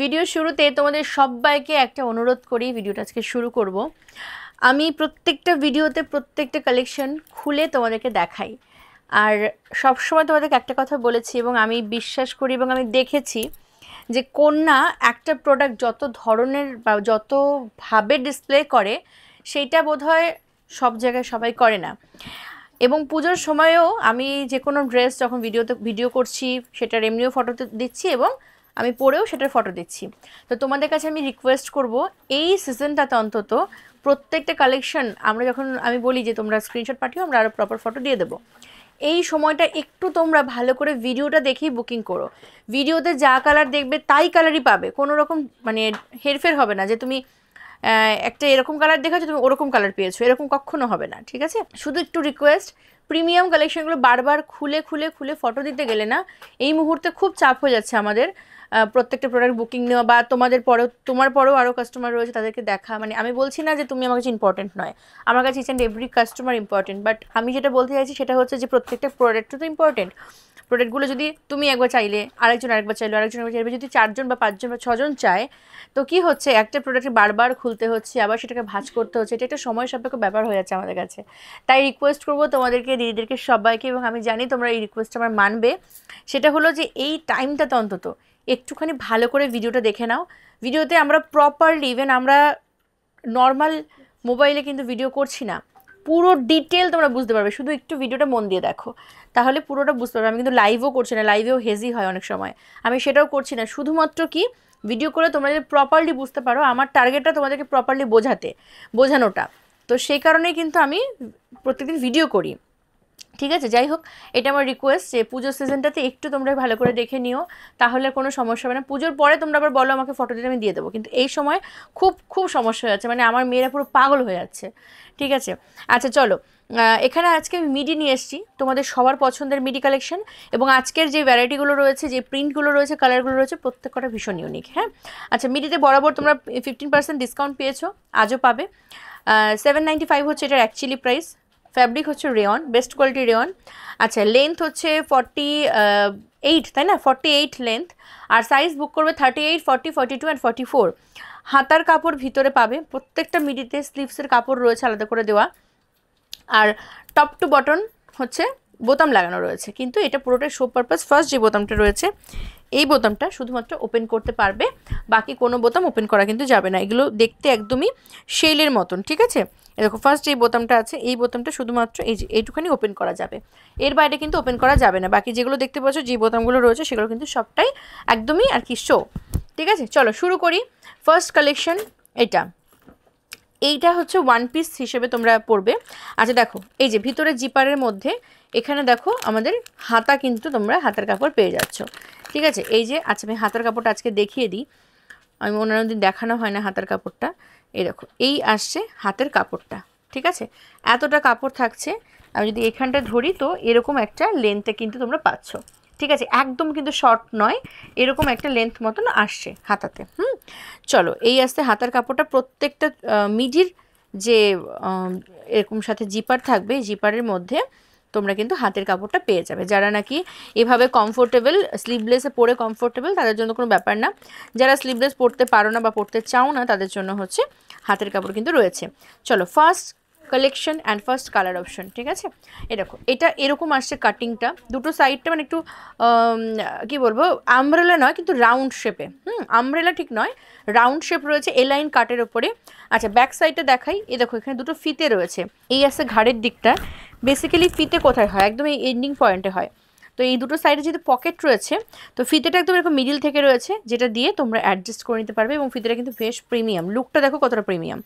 Video শুরুতে তোমাদের সবাইকে একটা অনুরোধ করি, ভিডিওটা আজকে শুরু করব। আমি প্রত্যেকটা ভিডিওতে প্রত্যেকটা কালেকশন খুলে তোমাদেরকে দেখাই, আর সবসময় তোমাদেরকে একটা কথা বলেছি এবং আমি বিশ্বাস করি এবং আমি দেখেছি যে কন্যা একটা প্রোডাক্ট যত ধরনের বা যতভাবে ডিসপ্লে করে সেইটা বোধহয় সব জায়গায় সবাই করে না। এবং পুজোর সময়ও আমি যে কোনো ড্রেস যখন ভিডিও করছি সেটার এমনিও ফটো দিচ্ছি এবং আমি পরেও সেটার ফটো দিচ্ছি। তো তোমাদের কাছে আমি রিকোয়েস্ট করব, এই সিজনটাতে অন্তত প্রত্যেকটা কালেকশন আমরা যখন আমি বলি যে তোমরা স্ক্রিনশট পাঠিও, আমরা আরও প্রপার ফটো দিয়ে দেবো। এই সময়টা একটু তোমরা ভালো করে ভিডিওটা দেখেই বুকিং করো। ভিডিওতে যা কালার দেখবে তাই কালারই পাবে, কোনো রকম মানে হেরফের হবে না যে তুমি একটা এরকম কালার দেখাচ্ছ তুমি ওরকম কালার পেয়েছো, এরকম কখনো হবে না। ঠিক আছে, শুধু একটু রিকোয়েস্ট, প্রিমিয়াম কালেকশনগুলো বারবার খুলে খুলে খুলে ফটো দিতে গেলে না এই মুহূর্তে খুব চাপ হয়ে যাচ্ছে আমাদের প্রত্যেকটা প্রোডাক্ট বুকিং নেওয়া, বা তোমার পরেও আরও কাস্টমার রয়েছে তাদেরকে দেখা। মানে আমি বলছি না যে তুমি আমার কাছে ইম্পর্টেন্ট নয়, আমার কাছে each and every customer important, but আমি যেটা বলতে চাইছি সেটা হচ্ছে যে প্রত্যেকটা প্রোডাক্টও তো ইম্পর্টেন্ট। প্রোডাক্টগুলো যদি তুমি একবার চাইলে আরেকবার চাইলে যদি 4জন বা 5জন বা 6জন চায়, তো কি হচ্ছে একটা প্রোডাক্টে বারবার খুলতে হচ্ছে, আবার সেটাকে ভাঁজ করতে হচ্ছে, এটা একটা সময় সাপেক্ষ ব্যাপার হয়ে যাচ্ছে আমাদের কাছে। তাই রিকোয়েস্ট করবো তোমাদেরকে, দিদিদেরকে, সবাইকে, এবং আমি জানি তোমরা এই রিকোয়েস্ট আমার মানবে, সেটা হলো যে এই টাইমটাতে অন্তত একটুখানি ভালো করে ভিডিওটা দেখে নাও। ভিডিওতে আমরা প্রপারলি, ইভেন আমরা নর্মাল মোবাইলে কিন্তু ভিডিও করছি না, পুরো ডিটেল তোমরা বুঝতে পারবে, শুধু একটু ভিডিওটা মন দিয়ে দেখো তাহলে পুরোটা বুঝতে পারবে। আমি কিন্তু লাইভও করছি না, লাইভেও হেজি হয় অনেক সময়, আমি সেটাও করছি না, শুধুমাত্র কি ভিডিও করে তোমরা যদি প্রপারলি বুঝতে পারো, আমার টার্গেটটা তোমাদেরকে প্রপারলি বোঝানোটা। তো সেই কারণেই কিন্তু আমি প্রত্যেকদিন ভিডিও করি। ঠিক আছে, যাই হোক, এটা আমার রিকোয়েস্ট যে পুজোর সিজনটাতে একটু তোমরা ভালো করে দেখে নিও, তাহলে কোনো সমস্যা হবে না। পুজোর পরে তোমরা আবার বলো আমাকে ফটো দিতে, আমি দিয়ে দেবো, কিন্তু এই সময় খুব খুব সমস্যা হয়ে যাচ্ছে, মানে আমার মেয়েরা পুরো পাগল হয়ে যাচ্ছে। ঠিক আছে, আচ্ছা চলো, এখানে আজকে আমি মিডি নিয়ে এসেছি, তোমাদের সবার পছন্দের মিডি কালেকশন, এবং আজকের যে ভ্যারাইটিগুলো রয়েছে, যে প্রিন্টগুলো রয়েছে, কালারগুলো রয়েছে, প্রত্যেকটা ভীষণ ইউনিক। হ্যাঁ, আচ্ছা, মিডিতে বরাবর তোমরা 15% ডিসকাউন্ট পেয়েছো, আজও পাবে। 795 হচ্ছে এটার অ্যাকচুয়ালি প্রাইস। ফ্যাব্রিক হচ্ছে রেয়ন, বেস্ট কোয়ালিটি রেয়ন। আচ্ছা, লেন্থ হচ্ছে 48, তাই না? 48 লেন্থ, আর সাইজ বুক করবে 38, 40, 42 অ্যান্ড 44। হাতার কাপড় ভিতরে পাবে, প্রত্যেকটা মিডিতে স্লিভসের কাপড় রয়েছে আলাদা করে দেওয়া, আর টপ টু বটন হচ্ছে বোতাম লাগানো রয়েছে, কিন্তু এটা পুরোটাই শো পারপাস। ফার্স্ট যে বোতামটা রয়েছে এই বোতামটা শুধুমাত্র ওপেন করতে পারবে, বাকি কোনো বোতাম ওপেন করা কিন্তু যাবে না। এগুলো দেখতে একদমই শেলের মতন। ঠিক আছে, দেখো ফার্স্ট যে বোতামটা আছে এই বোতামটা শুধুমাত্র এইটুখানি ওপেন করা যাবে, এর বাইরে কিন্তু ওপেন করা যাবে না। বাকি যেগুলো দেখতে পাচ্ছ যে বোতামগুলো রয়েছে সেগুলো কিন্তু সবটাই একদমই আর কি শো। ঠিক আছে, চলো শুরু করি। ফার্স্ট কালেকশন এইটা হচ্ছে ওয়ান পিস হিসেবে তোমরা পরবে। আচ্ছা দেখো, এই যে ভিতরে জিপারের মধ্যে এখানে দেখো আমাদের হাতা, কিন্তু তোমরা হাতার কাপড় পেয়ে যাচ্ছ। ঠিক আছে, এই যে, আচ্ছা আমি হাতার কাপড়টা আজকে দেখিয়ে দিই, আমি অন্যান্য দিন দেখানো হয় না হাতার কাপড়টা। এই দেখো, এই আসছে হাতের কাপড়টা। ঠিক আছে, এতটা কাপড় থাকছে, আমি যদি এখানটা ধরি তো এরকম একটা লেন্থে কিন্তু তোমরা পাচ্ছ। ঠিক আছে, একদম কিন্তু শর্ট নয়, এরকম একটা লেন্থ মতন আসছে হাতাতে। চলো, এই আসছে হাতার কাপড়টা। প্রত্যেকটা মিডির যে এরকম সাথে জিপার থাকবে, জিপারের মধ্যে তোমরা কিন্তু হাতের কাপড়টা পেয়ে যাবে। যারা নাকি এভাবে কমফোর্টেবল, স্লিভলেসে পরে কমফোর্টেবল, তাদের জন্য কোনো ব্যাপার না। যারা স্লিভলেস পরতে পারো না বা পরতে চাও না, তাদের জন্য হচ্ছে হাতের কাপড় কিন্তু রয়েছে। চলো, first collection and first colour option. ঠিক আছে, দেখো এটা এরকম আসছে কাটিংটা, দুটো সাইডটা মানে একটু কি বলবো, আমব্রেলা নয় কিন্তু রাউন্ড শেপে। আমব্রেলা ঠিক নয়, রাউন্ড শেপ রয়েছে এলাইন কাটের ওপরে। আচ্ছা, ব্যাক সাইডটা দেখাই, এই দেখো এখানে দুটো ফিতে রয়েছে, এই আসছে ঘাড়ের দিকটা। বেসিক্যালি ফিতে কোথায় হয়, একদম এই এন্ডিং পয়েন্টে হয়। তো এই দুটো সাইডে যেহেতু পকেট রয়েছে, তো ফিতেটা একদম এরকম মিডিল থেকে রয়েছে, যেটা দিয়ে তোমরা অ্যাডজাস্ট করে নিতে পারবে, এবং ফিতেটা কিন্তু বেশ প্রিমিয়াম, লুকটা দেখো কতটা প্রিমিয়াম।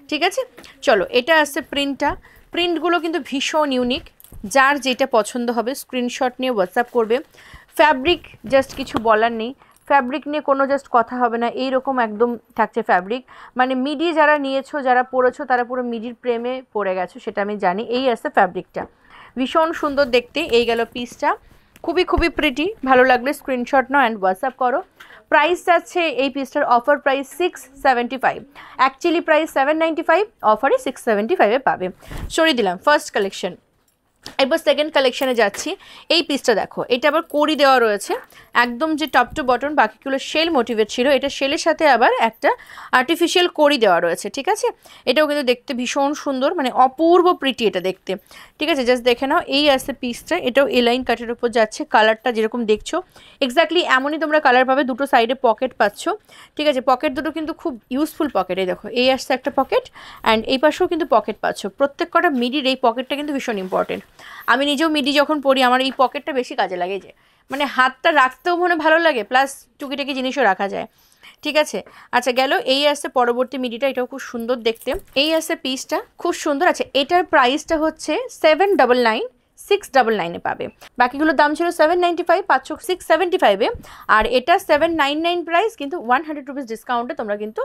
ঠিক আছে, চলো, এটা আসছে প্রিন্টগুলো কিন্তু ভীষণ ইউনিক। যার যেটা পছন্দ হবে স্ক্রিনশট নিয়ে হোয়াটসঅ্যাপ করবে। ফ্যাব্রিক জাস্ট কিছু বলার নেই, ফ্যাব্রিক নিয়ে কোনো জাস্ট কথা হবে না, এইরকম একদম থাকছে ফ্যাব্রিক। মানে মিডি যারা নিয়েছো, যারা পরেছো, তারা পুরো মিডির প্রেমে পড়ে গেছো, সেটা আমি জানি। এই আসছে ফ্যাব্রিকটা, ভীষণ সুন্দর দেখতে। এই গেল পিসটা, খুবই খুবই প্রিটি। ভালো লাগলে স্ক্রিনশট নাও অ্যান্ড হোয়াটসঅ্যাপ করো। প্রাইস আছে এই পিসটার, অফার প্রাইস 675, অ্যাকচুয়ালি প্রাইস 795, অফারে 675-এ পাবে। সরিয়ে দিলাম ফার্স্ট কালেকশন। এরপর সেকেন্ড কালেকশানে যাচ্ছি। এই পিসটা দেখো, এটা আবার কড়ি দেওয়া রয়েছে একদম, যে টপ টু বটন, বাকিগুলো শেল মোটিভেট ছিল, এটা শেলের সাথে আবার একটা আর্টিফিশিয়াল কড়ি দেওয়া রয়েছে, ঠিক আছে। এটাও কিন্তু দেখতে ভীষণ সুন্দর, মানে অপূর্ব প্রিটি এটা দেখতে, ঠিক আছে। জাস্ট দেখে নাও, এই আসছে পিসটা, এটাও এলাইন কাটের উপর যাচ্ছে। কালারটা যেরকম দেখছো এক্স্যাক্টলি এমনই তোমরা কালার পাবে, দুটো সাইডে পকেট পাচ্ছ, ঠিক আছে। পকেট দুটো কিন্তু খুব ইউজফুল পকেট, এই দেখো এই আসছে একটা পকেট, অ্যান্ড এই পাশেও কিন্তু পকেট পাচ্ছ। প্রত্যেক কটা মিডির এই পকেটটা কিন্তু ভীষণ ইম্পর্টেন্ট। আমি নিজেও মিডি যখন পরি আমার এই পকেটটা বেশি কাজে লাগে, যে মানে হাতটা রাখতেও মনে ভালো লাগে, প্লাস টুকিটাকি জিনিসও রাখা যায়, ঠিক আছে। আচ্ছা গেল, এই আসছে পরবর্তী মিডিটা, এটাও খুব সুন্দর দেখতে। এই আসছে পিসটা, খুব সুন্দর আছে। এটার প্রাইসটা হচ্ছে 799, 699 পাবে। বাকিগুলোর দাম ছিল 795, পাচ্ছ 675-এ। আর এটা 799 প্রাইস, কিন্তু 100 রুপিস ডিসকাউন্টে তোমরা কিন্তু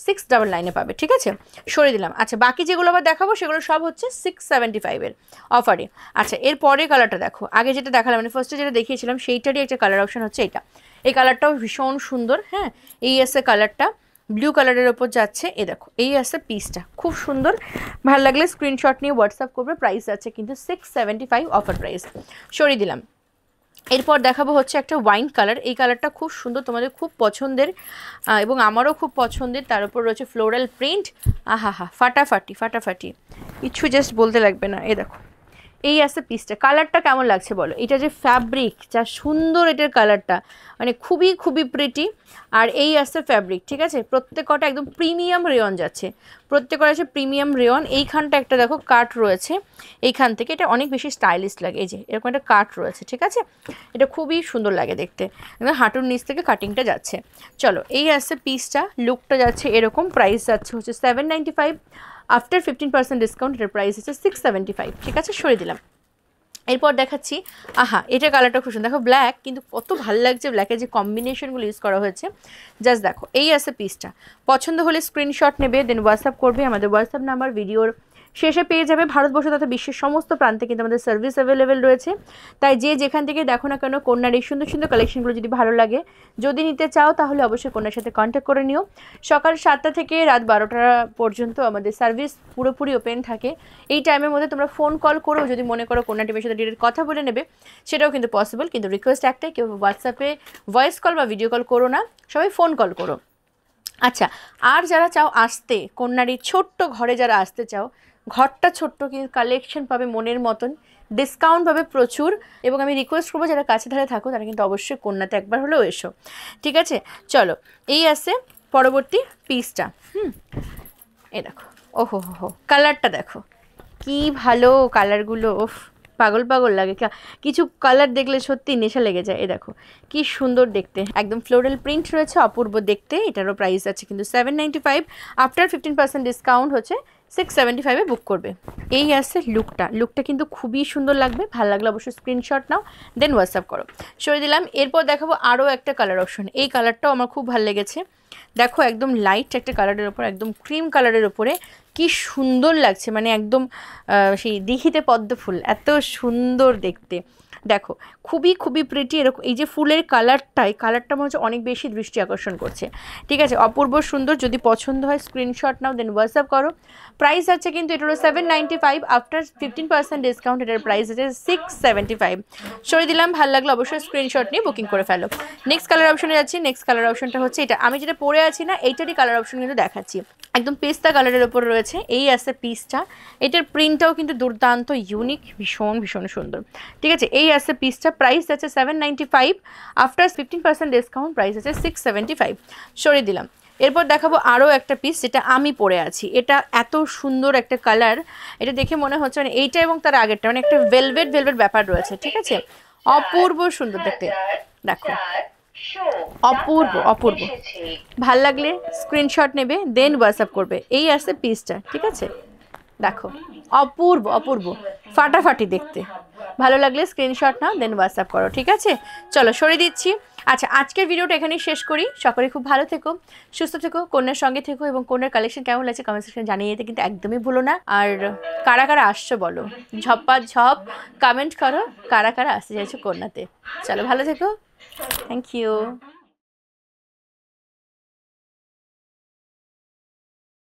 699-এ পাবে, ঠিক আছে। সরিয়ে দিলাম। আচ্ছা বাকি যেগুলো আবার দেখাবো সেগুলো সব হচ্ছে 675-এর অফারে। আচ্ছা এর পরে কালারটা দেখো, আগে যেটা দেখালাম মানে ফার্স্টে যেটা দেখিয়েছিলাম সেইটারই একটা কালার অপশন হচ্ছে এটা। এই কালারটাও ভীষণ সুন্দর, হ্যাঁ। এই আসছে কালারটা, ব্লু কালারের ওপর যাচ্ছে, এ দেখো এই আসছে পিসটা, খুব সুন্দর। ভালো লাগলে স্ক্রিনশট নিয়ে হোয়াটসঅ্যাপ করবে। প্রাইস আছে কিন্তু 675 অফার প্রাইস, সরিয়ে দিলাম। এরপর দেখাবো হচ্ছে একটা ওয়াইন কালার। এই কালারটা খুব সুন্দর, তোমাদের খুব পছন্দের এবং আমারও খুব পছন্দের। তার উপর রয়েছে ফ্লোরাল প্রিন্ট, আহা হা ফাটাফাটি ফাটাফাটি, কিছু জাস্ট বলতে লাগবে না। এ দেখো এই আসছে পিসটা, কালারটা কেমন লাগছে বলো। এটা যে ফ্যাব্রিক যা সুন্দর, এটার কালারটা মানে খুবই খুবই প্রিটি। আর এই আসছে ফ্যাব্রিক, ঠিক আছে। প্রত্যেক কটা একদম প্রিমিয়াম রেয়ন যাচ্ছে, প্রত্যেক কটা আছে প্রিমিয়াম রেয়ন। এইখানটা একটা দেখো কাট রয়েছে, এইখান থেকে এটা অনেক বেশি স্টাইলিশ লাগে, এই যে এরকম একটা কাট রয়েছে, ঠিক আছে। এটা খুবই সুন্দর লাগে দেখতে, একদম হাঁটুর নিচ থেকে কাটিংটা যাচ্ছে। চলো এই আসছে পিসটা, লুকটা যাচ্ছে এরকম। প্রাইস যাচ্ছে হচ্ছে 795, আফটার 15% ডিসকাউন্ট এটার প্রাইস হচ্ছে 675, ঠিক আছে। সরিয়ে দিলাম। এরপর দেখাচ্ছি, আহা এটা কালারটা খুব সুন্দর, দেখো ব্ল্যাক, কিন্তু কত ভালো লাগছে ব্ল্যাকের যে কম্বিনেশনগুলো ইউজ করা হয়েছে। জাস্ট দেখো এই আছে পিসটা, পছন্দ হলে স্ক্রিনশট নেবে, দেন হোয়াটসঅ্যাপ করবে। আমাদের হোয়াটসঅ্যাপ নাম্বার ভিডিওর শেষে পেয়ে যাবে। ভারতবর্ষ তথা বিশ্বের সমস্ত প্রান্তে কিন্তু আমাদের সার্ভিস অ্যাভেলেবেল রয়েছে, তাই যে যেখান থেকে দেখো না কেন কন্যার এই সুন্দর সুন্দর কালেকশনগুলো যদি ভালো লাগে, যদি নিতে চাও তাহলে অবশ্যই কন্যার সাথে কন্ট্যাক্ট করে নিও। সকাল 7টা থেকে রাত 12টা পর্যন্ত আমাদের সার্ভিস পুরোপুরি ওপেন থাকে। এই টাইমের মধ্যে তোমরা ফোন কল করো, যদি মনে করো কন্যা টিমের সাথে ডিরেক্ট কথা বলে নেবে সেটাও কিন্তু পসিবল, কিন্তু রিকোয়েস্ট একটাই, কেউ হোয়াটসঅ্যাপে ভয়েস কল বা ভিডিও কল করো না, সবাই ফোন কল করো। আচ্ছা আর যারা চাও আসতে, কন্যার এই ছোট্ট ঘরে যারা আসতে চাও, ঘরটা ছোট্ট কিন্তু কালেকশন পাবে মনের মতন, ডিসকাউন্ট পাবে প্রচুর। এবং আমি রিকোয়েস্ট করবো যারা কাছে ধারে থাকো তারা কিন্তু অবশ্যই কন্যাতে একবার হলেও এসো, ঠিক আছে। চলো এই আসে পরবর্তী পিসটা, এ দেখো, ওহো হো হো কালারটা দেখো কি ভালো, কালারগুলো ওফ পাগল পাগল লাগে। কিছু কালার দেখলে সত্যি নেশা লেগে যায়। এ দেখো কি সুন্দর দেখতে, একদম ফ্লোরাল প্রিন্ট রয়েছে, অপূর্ব দেখতে। এটারও প্রাইস আছে কিন্তু 795, আফটার 15% ডিসকাউন্ট হচ্ছে 675-এ বুক করবে। এই আসছে লুকটা, লুকটা কিন্তু খুবই সুন্দর লাগবে। ভালো লাগলে অবশ্যই স্ক্রিনশট নাও, দেন হোয়াটসঅ্যাপ করো। সরিয়ে দিলাম। এরপর দেখাবো আরও একটা কালার অপশন। এই কালারটাও আমার খুব ভালো লেগেছে, দেখো একদম লাইট একটা কালারের ওপর, একদম ক্রিম কালারের ওপরে, কি সুন্দর লাগছে, মানে একদম সেই দিঘিতে পদ্ম ফুল, এত সুন্দর দেখতে। দেখো খুবই খুবই প্রিটি। এরকম এই যে ফুলের কালারটা, এই কালারটা মনে হচ্ছে অনেক বেশি দৃষ্টি আকর্ষণ করছে, ঠিক আছে। অপূর্ব সুন্দর, যদি পছন্দ হয় স্ক্রিনশট নাও, দেন হোয়াটসঅ্যাপ করো। প্রাইস আছে কিন্তু এটারও 795, আফটার 15% ডিসকাউন্ট এটার প্রাইস আছে 675। সরিয়ে দিলাম। ভালো লাগলো অবশ্যই স্ক্রিনশট নিয়ে বুকিং করে ফেলো। নেক্সট কালার অপশনে যাচ্ছি। নেক্সট কালার অপশনটা হচ্ছে এটা, আমি যেটা পরে আছি না এইটারই কালার অপশন কিন্তু দেখাচ্ছি, একদম পেস্তা কালারের ওপর রয়েছে। এই আছে পিসটা, এটার প্রিন্টটাও কিন্তু দুর্দান্ত ইউনিক, ভীষণ ভীষণ সুন্দর, ঠিক আছে। এই আছে পিসটা, প্রাইস আছে 795, আফটার 15% ডিসকাউন্ট প্রাইস আছে 675। সরিয়ে দিলাম। এরপর দেখাবো আরও একটা পিস যেটা আমি পরে আছি। এটা এত সুন্দর একটা কালার, এটা দেখে মনে হচ্ছে মানে এইটা এবং তার আগেরটা মানে একটা ভেলভেট ভেলভেট ব্যাপার রয়েছে, ঠিক আছে। অপূর্ব সুন্দর দেখতে, দেখো অপূর্ব অপূর্ব। ভাল লাগলে স্ক্রিনশট নেবে, দেন হোয়াটসঅ্যাপ করবে। এই আসছে পিসটা, ঠিক আছে। দেখো অপূর্ব অপূর্ব ফাটাফাটি দেখতে। ভালো লাগলে স্ক্রিনশট নাও, দেন হোয়াটসঅ্যাপ করো, ঠিক আছে। চলো সরিয়ে দিচ্ছি। আচ্ছা আজকের ভিডিওটা এখানেই শেষ করি। সকলে খুব ভালো থেকো, সুস্থ থেকো, কন্যার সঙ্গে থেকো, এবং কন্যার কালেকশন কেমন লাগছে কমেন্ট সেকশনে জানিয়ে দিতে কিন্তু একদমই ভুলো না। আর কারা কারা আসছো বলো, ঝপ্পা ঝপ কমেন্ট করো কারা কারা আসতে চাইছো কন্যাতে। চলো ভালো থেকো, থ্যাংক ইউ।